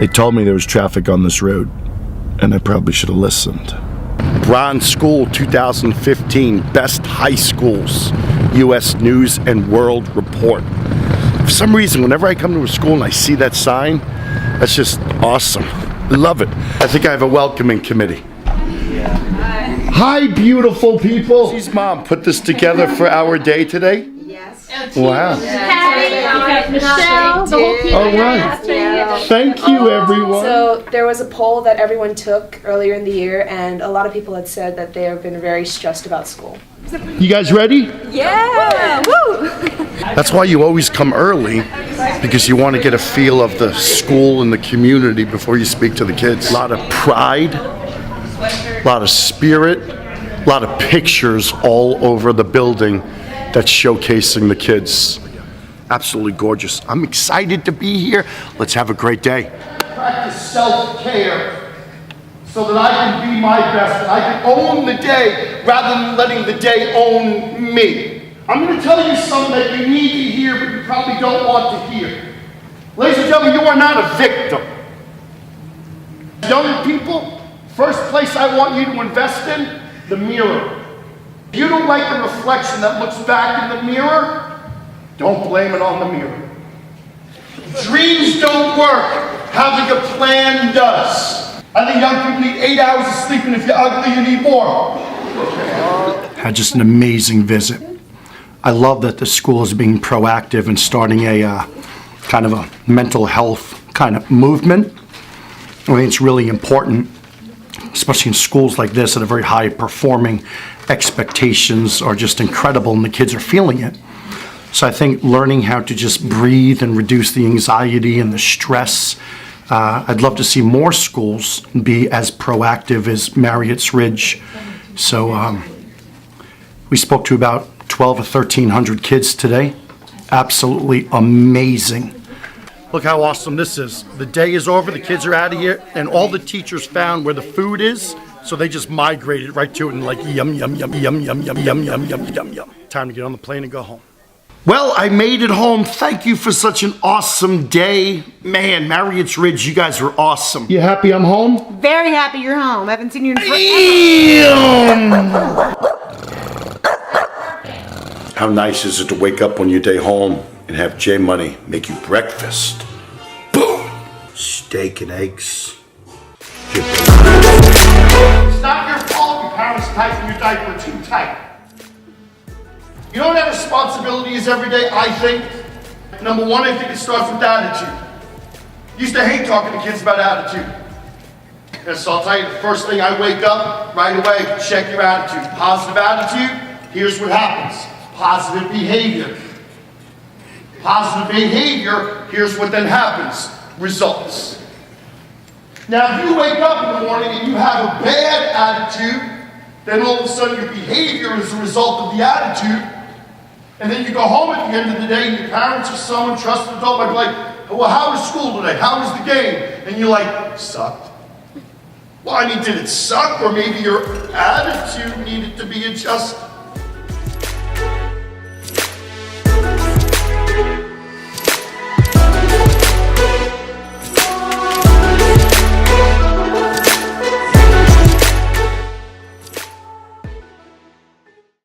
They told me there was traffic on this road, and I probably should have listened. Bronze School 2015, Best High Schools, U.S. News and World Report. For some reason, whenever I come to a school and I see that sign, that's just awesome. I love it. I think I have a welcoming committee. Hi, beautiful people. She's Mom put this together for our day today? Yes. Wow. Patty, Michelle, the whole team. All right. Thank you, everyone. So there was a poll that everyone took earlier in the year, and a lot of people had said that they have been very stressed about school. You guys ready? Yeah! Woo! That's why you always come early, because you want to get a feel of the school and the community before you speak to the kids. A lot of pride, a lot of spirit, a lot of pictures all over the building that's showcasing the kids. Absolutely gorgeous. I'm excited to be here. Let's have a great day. Practice self-care so that I can be my best and I can own the day rather than letting the day own me. I'm going to tell you something that you need to hear, but you probably don't want to hear. Ladies and gentlemen, you are not a victim. Young people, first place I want you to invest in, the mirror. If you don't like the reflection that looks back in the mirror, don't blame it on the mirror. Dreams don't work. Having a plan does. I think young people need 8 hours of sleep, and if you're ugly, you need more. Had just an amazing visit. I love that the school is being proactive and starting a kind of a mental health kind of movement. I think it's really important, especially in schools like this that are very high performing. Expectations are just incredible and the kids are feeling it. So I think learning how to just breathe and reduce the anxiety and the stress. I'd love to see more schools be as proactive as Marriotts Ridge. So we spoke to about 12 or 1,300 kids today. Absolutely amazing. Look how awesome this is. The day is over, the kids are out of here, and all the teachers found where the food is, so they just migrated right to it and like yum, yum, yum, yum, yum, yum, yum, yum, yum, yum, yum. Time to get on the plane and go home. Well, I made it home. Thank you for such an awesome day. Man, Marriotts Ridge, you guys were awesome. You happy I'm home? Very happy you're home. I haven't seen you in forever. How nice is it to wake up on your day home and have J Money make you breakfast? Boom! Steak and eggs. It's not your fault your parents tighten your diaper too tight. You know what that responsibility is every day, I think? Number one, I think it starts with attitude. Used to hate talking to kids about attitude. And so I'll tell you, the first thing I wake up, right away, check your attitude. Positive attitude, here's what happens. Positive behavior. Positive behavior, here's what then happens. Results. Now, if you wake up in the morning and you have a bad attitude, then all of a sudden your behavior is a result of the attitude. And then you go home at the end of the day and your parents or someone trusted adult might be like, well, how was school today? How was the game? And you're like, sucked. Well, I mean, did it suck? Or maybe your attitude needed to be adjusted.